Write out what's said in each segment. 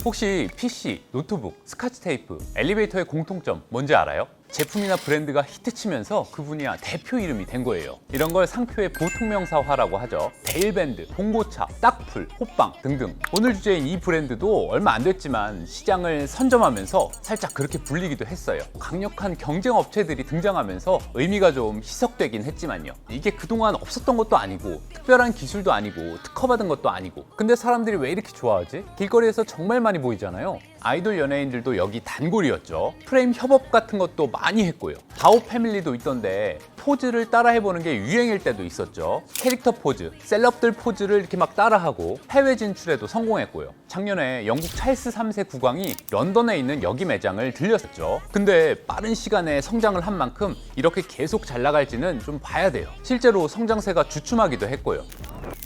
혹시 PC, 노트북, 스카치 테이프, 엘리베이터의 공통점 뭔지 알아요? 제품이나 브랜드가 히트치면서 그 분야 대표 이름이 된 거예요. 이런 걸 상표의 보통명사화라고 하죠. 데일밴드, 봉고차, 딱풀, 호빵 등등. 오늘 주제인 이 브랜드도 얼마 안 됐지만 시장을 선점하면서 살짝 그렇게 불리기도 했어요. 강력한 경쟁 업체들이 등장하면서 의미가 좀 희석되긴 했지만요. 이게 그동안 없었던 것도 아니고 특별한 기술도 아니고 특허받은 것도 아니고, 근데 사람들이 왜 이렇게 좋아하지? 길거리에서 정말 많이 보이잖아요. 아이돌 연예인들도 여기 단골이었죠. 프레임 협업 같은 것도 많이 했고요. 다오 패밀리도 있던데 포즈를 따라해보는 게 유행일 때도 있었죠. 캐릭터 포즈, 셀럽들 포즈를 이렇게 막 따라하고 해외 진출에도 성공했고요. 작년에 영국 찰스 3세 국왕이 런던에 있는 여기 매장을 들렸었죠. 근데 빠른 시간에 성장을 한 만큼 이렇게 계속 잘 나갈지는 좀 봐야 돼요. 실제로 성장세가 주춤하기도 했고요.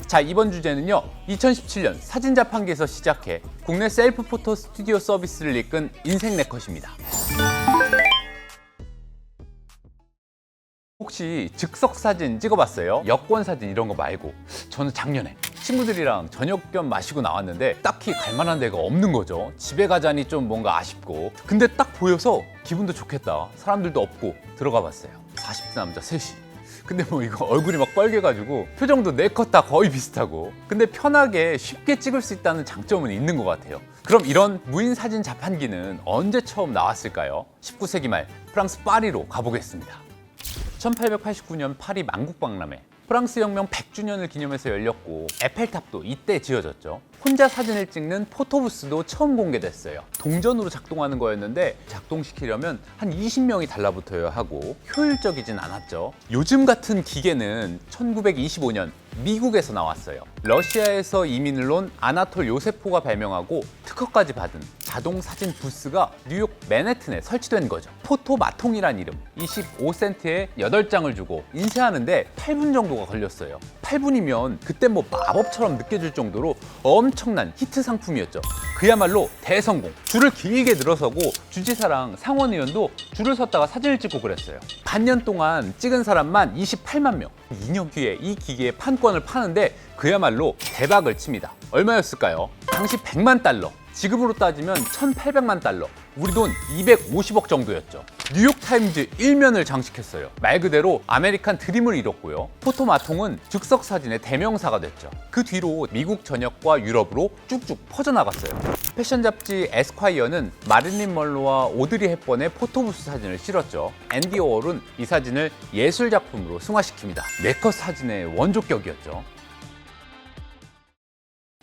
자, 이번 주제는요, 2017년 사진 자판기에서 시작해 국내 셀프 포토 스튜디오 서비스를 이끈 인생 네컷입니다. 혹시 즉석 사진 찍어봤어요? 여권 사진 이런 거 말고. 저는 작년에 친구들이랑 저녁 겸 마시고 나왔는데 딱히 갈 만한 데가 없는 거죠. 집에 가자니 좀 뭔가 아쉽고. 근데 딱 보여서 기분도 좋겠다, 사람들도 없고 들어가 봤어요. 40대 남자 셋이. 근데 뭐 이거 얼굴이 막 빨개가지고 표정도 내 컷 다 거의 비슷하고, 근데 편하게 쉽게 찍을 수 있다는 장점은 있는 것 같아요. 그럼 이런 무인 사진 자판기는 언제 처음 나왔을까요? 19세기 말 프랑스 파리로 가보겠습니다. 1889년 파리 만국박람회, 프랑스 혁명 100주년을 기념해서 열렸고 에펠탑도 이때 지어졌죠. 혼자 사진을 찍는 포토부스도 처음 공개됐어요. 동전으로 작동하는 거였는데 작동시키려면 한 20명이 달라붙어야 하고 효율적이진 않았죠. 요즘 같은 기계는 1925년 미국에서 나왔어요. 러시아에서 이민을 온 아나톨 요세포가 발명하고 특허까지 받은 자동 사진 부스가 뉴욕 맨해튼에 설치된 거죠. 포토마통이란 이름, 25센트에 8장을 주고 인쇄하는데 8분 정도가 걸렸어요. 8분이면 그때 뭐 마법처럼 느껴질 정도로 엄청난 히트 상품이었죠. 그야말로 대성공. 줄을 길게 늘어서고 주지사랑 상원의원도 줄을 섰다가 사진을 찍고 그랬어요. 반년 동안 찍은 사람만 28만 명. 2년 뒤에 이 기계의 판권을 파는데 그야말로 대박을 칩니다. 얼마였을까요? 당시 100만 달러. 지금으로 따지면 1,800만 달러. 우리 돈 250억 정도였죠. 뉴욕타임즈 1면을 장식했어요. 말 그대로 아메리칸 드림을 이뤘고요. 포토마통은 즉석 사진의 대명사가 됐죠. 그 뒤로 미국 전역과 유럽으로 쭉쭉 퍼져나갔어요. 패션 잡지 에스콰이어는 마릴린 먼로와 오드리 헵번의 포토부스 사진을 실었죠. 앤디 워홀은 이 사진을 예술작품으로 승화시킵니다. 네컷 사진의 원조격이었죠.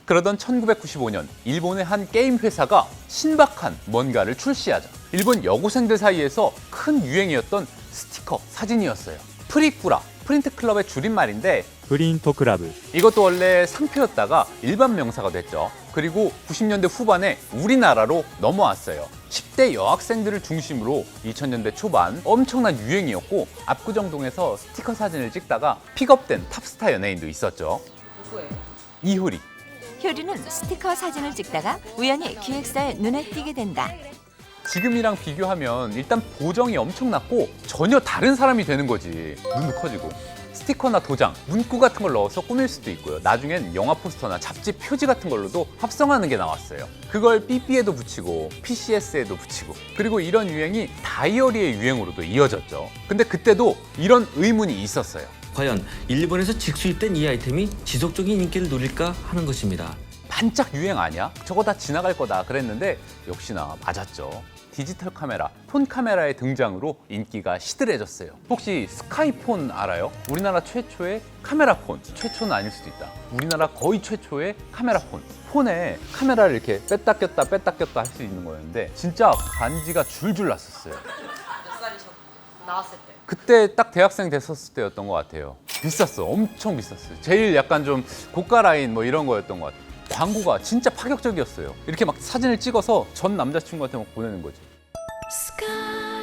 그러던 1995년 일본의 한 게임 회사가 신박한 뭔가를 출시하죠. 일본 여고생들 사이에서 큰 유행이었던 스티커 사진이었어요. 프리꾸라, 프린트 클럽의 줄임말인데 프린터 클럽. 이것도 원래 상표였다가 일반 명사가 됐죠. 그리고 90년대 후반에 우리나라로 넘어왔어요. 10대 여학생들을 중심으로 2000년대 초반 엄청난 유행이었고 압구정동에서 스티커 사진을 찍다가 픽업된 탑스타 연예인도 있었죠. 누구예요? 이효리. 효리는 스티커 사진을 찍다가 우연히 기획사의 눈에 띄게 된다. 지금이랑 비교하면 일단 보정이 엄청났고 전혀 다른 사람이 되는 거지. 눈도 커지고. 스티커나 도장, 문구 같은 걸 넣어서 꾸밀 수도 있고요. 나중엔 영화 포스터나 잡지 표지 같은 걸로도 합성하는 게 나왔어요. 그걸 삐삐에도 붙이고 PCS에도 붙이고, 그리고 이런 유행이 다이어리의 유행으로도 이어졌죠. 근데 그때도 이런 의문이 있었어요. 과연 일본에서 직수입된 이 아이템이 지속적인 인기를 누릴까 하는 것입니다. 반짝 유행 아니야? 저거 다 지나갈 거다 그랬는데 역시나 맞았죠. 디지털 카메라, 폰 카메라의 등장으로 인기가 시들해졌어요. 혹시 스카이폰 알아요? 우리나라 최초의 카메라폰. 최초는 아닐 수도 있다. 우리나라 거의 최초의 카메라폰. 폰에 카메라를 이렇게 뺐다 꼈다 뺐다 꼈다 할 수 있는 거였는데 진짜 간지가 줄줄 났었어요. 몇 살이셨나요? 나왔을 때? 그때 딱 대학생 됐었을 때였던 것 같아요. 비쌌어. 엄청 비쌌어요. 제일 약간 좀 고가 라인 뭐 이런 거였던 것 같아요. 광고가 진짜 파격적이었어요. 이렇게 막 사진을 찍어서 전 남자친구한테 막 보내는 거지.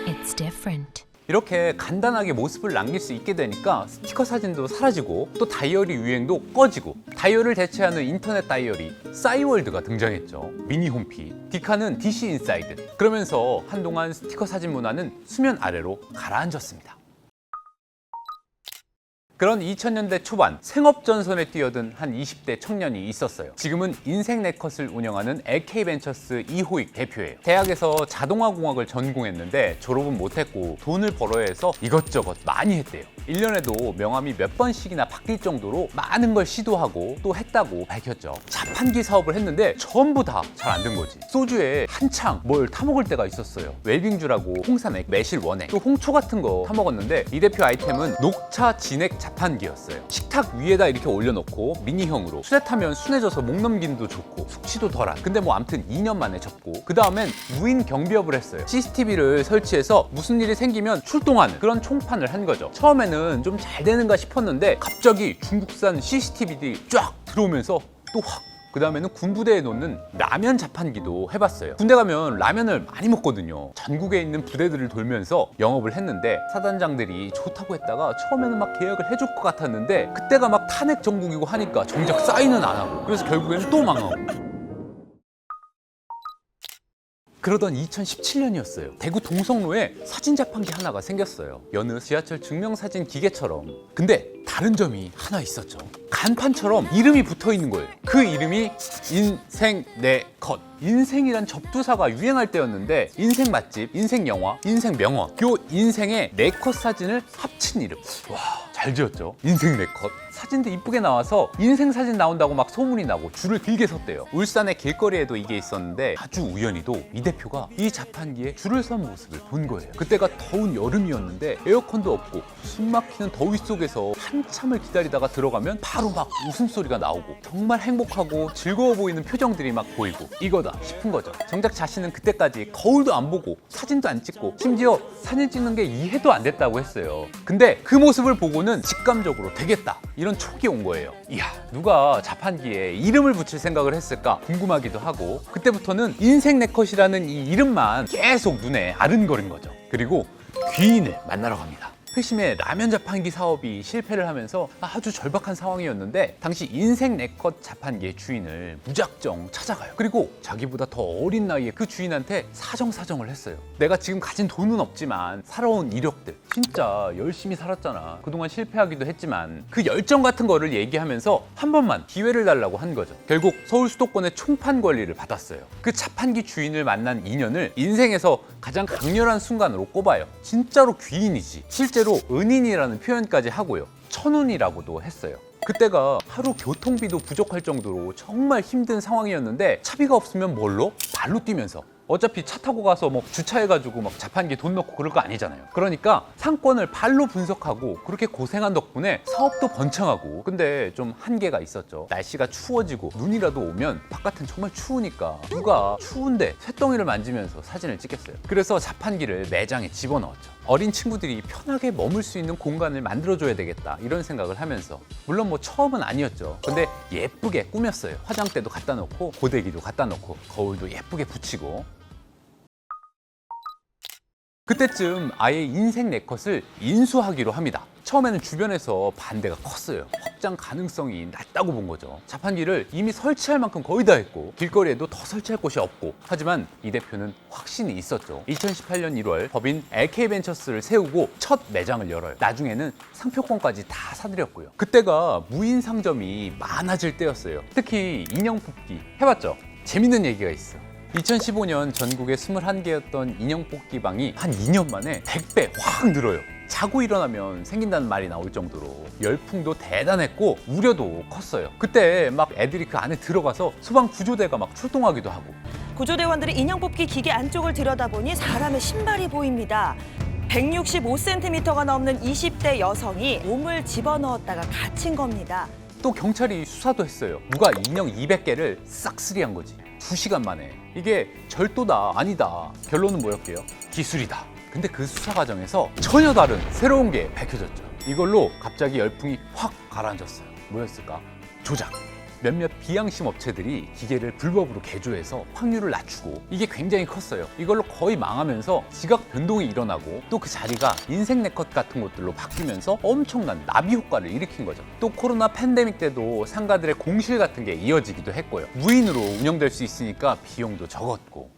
It's different. 이렇게 간단하게 모습을 남길 수 있게 되니까 스티커 사진도 사라지고 또 다이어리 유행도 꺼지고, 다이어리를 대체하는 인터넷 다이어리 싸이월드가 등장했죠. 미니 홈피, 디카는 DC 인사이드. 그러면서 한동안 스티커 사진 문화는 수면 아래로 가라앉았습니다. 그런 2000년대 초반 생업전선에 뛰어든 한 20대 청년이 있었어요. 지금은 인생 네컷을 운영하는 LK벤처스 이호익 대표예요. 대학에서 자동화공학을 전공했는데 졸업은 못했고 돈을 벌어야 해서 이것저것 많이 했대요. 1년에도 명함이 몇 번씩이나 바뀔 정도로 많은 걸 시도하고 또 했다고 밝혔죠. 자판기 사업을 했는데 전부 다 잘 안 된 거지. 소주에 한창 뭘 타먹을 때가 있었어요. 웰빙주라고 홍삼액, 매실 원액, 또 홍초 같은 거 타먹었는데 이 대표 아이템은 녹차 진액 자판기였어요. 식탁 위에다 이렇게 올려놓고 미니형으로 수제 타면 순해져서 목 넘김도 좋고 숙취도 덜한. 근데 뭐 아무튼 2년 만에 접고 그 다음엔 무인 경비업을 했어요. CCTV를 설치해서 무슨 일이 생기면 출동하는 그런 총판을 한 거죠. 처음에는 좀 잘 되는가 싶었는데 갑자기 중국산 CCTV들이 쫙 들어오면서 또 확. 그 다음에는 군부대에 놓는 라면 자판기도 해봤어요. 군대 가면 라면을 많이 먹거든요. 전국에 있는 부대들을 돌면서 영업을 했는데 사단장들이 좋다고 했다가 처음에는 막 계약을 해줄 것 같았는데 그때가 막 탄핵 전국이고 하니까 정작 사인은 안 하고 그래서 결국에는 또 망하고. 그러던 2017년이었어요. 대구 동성로에 사진 자판기 하나가 생겼어요. 여느 지하철 증명사진 기계처럼. 근데 다른 점이 하나 있었죠. 간판처럼 이름이 붙어 있는 거예요. 그 이름이 인생 네컷. 인생이란 접두사가 유행할 때였는데 인생 맛집, 인생 영화, 인생 명화. 요 인생의 네컷 사진을 합친 이름. 와, 잘 지었죠? 인생 네컷. 사진도 이쁘게 나와서 인생 사진 나온다고 막 소문이 나고 줄을 길게 섰대요. 울산의 길거리에도 이게 있었는데 아주 우연히도 이 대표가 이 자판기에 줄을 선 모습을 본 거예요. 그때가 더운 여름이었는데 에어컨도 없고 숨 막히는 더위 속에서 한참을 기다리다가 들어가면 바로 막 웃음소리가 나오고 정말 행복하고 즐거워 보이는 표정들이 막 보이고 이거다 싶은 거죠. 정작 자신은 그때까지 거울도 안 보고 사진도 안 찍고 심지어 사진 찍는 게 이해도 안 됐다고 했어요. 근데 그 모습을 보고는 직감적으로 되겠다 이런 촉이 온 거예요. 이야, 누가 자판기에 이름을 붙일 생각을 했을까 궁금하기도 하고 그때부터는 인생 네컷이라는 이 이름만 계속 눈에 아른거린 거죠. 그리고 귀인을 만나러 갑니다. 회심의 라면 자판기 사업이 실패를 하면서 아주 절박한 상황이었는데 당시 인생 네컷 자판기의 주인을 무작정 찾아가요. 그리고 자기보다 더 어린 나이에 그 주인한테 사정을 했어요. 내가 지금 가진 돈은 없지만 살아온 이력들 진짜 열심히 살았잖아. 그동안 실패하기도 했지만 그 열정 같은 거를 얘기하면서 한 번만 기회를 달라고 한 거죠. 결국 서울 수도권의 총판 권리를 받았어요. 그 자판기 주인을 만난 인연을 인생에서 가장 강렬한 순간으로 꼽아요. 진짜로 귀인이지. 실제로 은인이라는 표현까지 하고요. 천운이라고도 했어요. 그때가 하루 교통비도 부족할 정도로 정말 힘든 상황이었는데 차비가 없으면 뭘로? 발로 뛰면서. 어차피 차 타고 가서 뭐 주차해가지고 막 자판기에 돈 넣고 그럴 거 아니잖아요. 그러니까 상권을 발로 분석하고 그렇게 고생한 덕분에 사업도 번창하고. 근데 좀 한계가 있었죠. 날씨가 추워지고 눈이라도 오면 바깥은 정말 추우니까 누가 추운데 쇳덩이를 만지면서 사진을 찍겠어요. 그래서 자판기를 매장에 집어넣었죠. 어린 친구들이 편하게 머물 수 있는 공간을 만들어줘야 되겠다 이런 생각을 하면서. 물론 뭐 처음은 아니었죠. 근데 예쁘게 꾸몄어요. 화장대도 갖다 놓고 고데기도 갖다 놓고 거울도 예쁘게 붙이고. 그때쯤 아예 인생 네컷을 인수하기로 합니다. 처음에는 주변에서 반대가 컸어요. 확장 가능성이 낮다고 본 거죠. 자판기를 이미 설치할 만큼 거의 다 했고 길거리에도 더 설치할 곳이 없고. 하지만 이 대표는 확신이 있었죠. 2018년 1월 법인 LK벤처스를 세우고 첫 매장을 열어요. 나중에는 상표권까지 다 사들였고요. 그때가 무인 상점이 많아질 때였어요. 특히 인형 뽑기 해봤죠? 재밌는 얘기가 있어. 2015년 전국에 21개였던 인형 뽑기 방이 한 2년 만에 100배 확 늘어요. 자고 일어나면 생긴다는 말이 나올 정도로 열풍도 대단했고 우려도 컸어요. 그때 막 애들이 그 안에 들어가서 소방 구조대가 막 출동하기도 하고. 구조대원들이 인형 뽑기 기계 안쪽을 들여다보니 사람의 신발이 보입니다. 165cm가 넘는 20대 여성이 몸을 집어넣었다가 갇힌 겁니다. 또 경찰이 수사도 했어요. 누가 인형 200개를 싹쓸이한 거지. 2시간 만에. 이게 절도다 아니다. 결론은 뭐였게요? 기술이다. 근데 그 수사 과정에서 전혀 다른 새로운 게 밝혀졌죠. 이걸로 갑자기 열풍이 확 가라앉았어요. 뭐였을까? 조작. 몇몇 비양심 업체들이 기계를 불법으로 개조해서 확률을 낮추고 이게 굉장히 컸어요. 이걸로 거의 망하면서 지각 변동이 일어나고 또 그 자리가 인생 네컷 같은 것들로 바뀌면서 엄청난 나비 효과를 일으킨 거죠. 또 코로나 팬데믹 때도 상가들의 공실 같은 게 이어지기도 했고요. 무인으로 운영될 수 있으니까 비용도 적었고.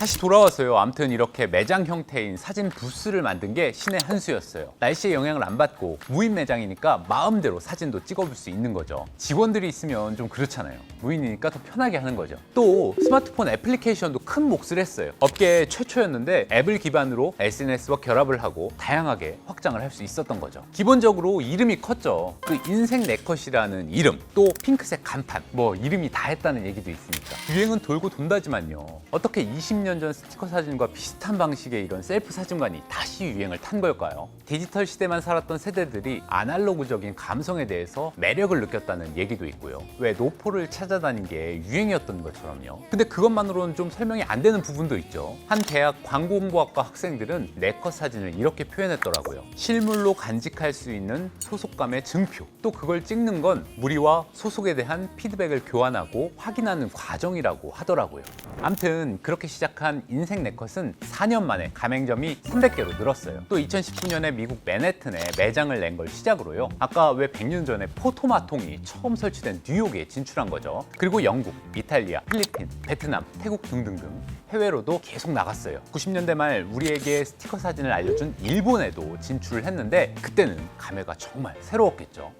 다시 돌아왔어요. 아무튼 이렇게 매장 형태인 사진 부스를 만든 게 신의 한 수였어요. 날씨의 영향을 안 받고 무인 매장이니까 마음대로 사진도 찍어볼 수 있는 거죠. 직원들이 있으면 좀 그렇잖아요. 무인이니까 더 편하게 하는 거죠. 또 스마트폰 애플리케이션도 큰 몫을 했어요. 업계 최초였는데 앱을 기반으로 SNS와 결합을 하고 다양하게 확장을 할 수 있었던 거죠. 기본적으로 이름이 컸죠. 그 인생 네컷이라는 이름, 또 핑크색 간판, 뭐 이름이 다 했다는 얘기도 있으니까. 유행은 돌고 돈다지만요. 어떻게 20년 전 스티커 사진과 비슷한 방식의 이런 셀프 사진관이 다시 유행을 탄 걸까요? 디지털 시대만 살았던 세대들이 아날로그적인 감성에 대해서 매력을 느꼈다는 얘기도 있고요. 왜 노포를 찾아다닌 게 유행이었던 것처럼요. 근데 그것만으로는 좀 설명이 안 되는 부분도 있죠. 한 대학 광고홍보학과 학생들은 네컷 사진을 이렇게 표현했더라고요. 실물로 간직할 수 있는 소속감의 증표, 또 그걸 찍는 건 무리와 소속에 대한 피드백을 교환하고 확인하는 과정이라고 하더라고요. 암튼 그렇게 시작한 인생 네컷은 4년 만에 가맹점이 300개로 늘었어요. 또 2019년에 미국 맨해튼에 매장을 낸 걸 시작으로요. 아까 왜 100년 전에 포토마통이 처음 설치된 뉴욕에 진출한 거죠. 그리고 영국, 이탈리아, 필리핀, 베트남, 태국 등등등 해외로도 계속 나갔어요. 90년대 말 우리에게 스티커 사진을 알려준 일본에도 진출을 했는데 그때는 감회가 정말 새로웠겠죠.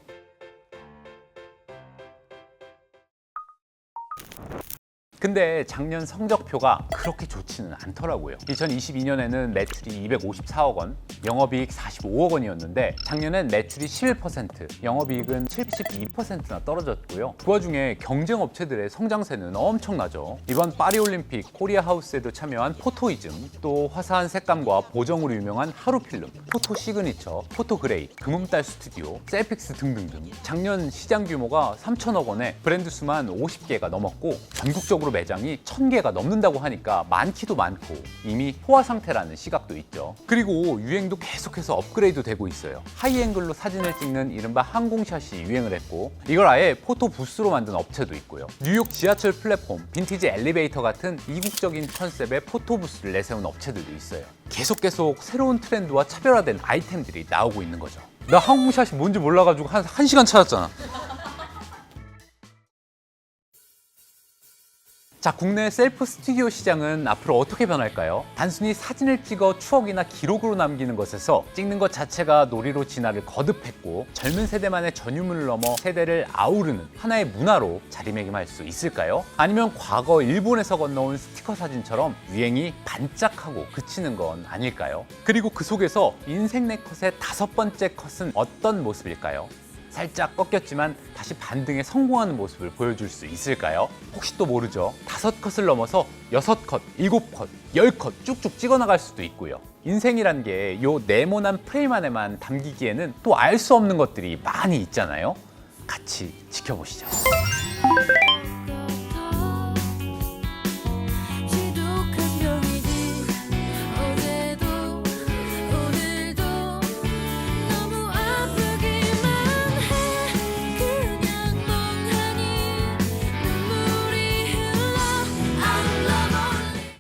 근데 작년 성적표가 그렇게 좋지는 않더라고요. 2022년에는 매출이 254억 원, 영업이익 45억 원이었는데 작년엔 매출이 11%, 영업이익은 72%나 떨어졌고요. 그 와중에 경쟁 업체들의 성장세는 엄청나죠. 이번 파리올림픽 코리아 하우스에도 참여한 포토이즘, 또 화사한 색감과 보정으로 유명한 하루필름, 포토 시그니처, 포토그레이, 금음달 스튜디오, 셀픽스 등등등. 작년 시장 규모가 3천억 원에 브랜드 수만 50개가 넘었고 전국적으로 매장이 1000개가 넘는다고 하니까 많기도 많고 이미 포화 상태라는 시각도 있죠. 그리고 유행도 계속해서 업그레이드 되고 있어요. 하이앵글로 사진을 찍는 이른바 항공샷이 유행을 했고 이걸 아예 포토 부스로 만든 업체도 있고요. 뉴욕 지하철 플랫폼, 빈티지 엘리베이터 같은 이국적인 컨셉의 포토 부스를 내세운 업체들도 있어요. 계속 새로운 트렌드와 차별화된 아이템들이 나오고 있는 거죠. 나 항공샷이 뭔지 몰라가지고 한 시간 찾았잖아. 자, 국내 셀프 스튜디오 시장은 앞으로 어떻게 변할까요? 단순히 사진을 찍어 추억이나 기록으로 남기는 것에서 찍는 것 자체가 놀이로 진화를 거듭했고 젊은 세대만의 전유물을 넘어 세대를 아우르는 하나의 문화로 자리매김할 수 있을까요? 아니면 과거 일본에서 건너온 스티커 사진처럼 유행이 반짝하고 그치는 건 아닐까요? 그리고 그 속에서 인생 네컷의 5번째 컷은 어떤 모습일까요? 살짝 꺾였지만 다시 반등에 성공하는 모습을 보여줄 수 있을까요? 혹시 또 모르죠. 5컷을 넘어서 6컷, 7컷, 10컷 쭉쭉 찍어나갈 수도 있고요. 인생이란 게 요 네모난 프레임 안에만 담기기에는 또 알 수 없는 것들이 많이 있잖아요. 같이 지켜보시죠.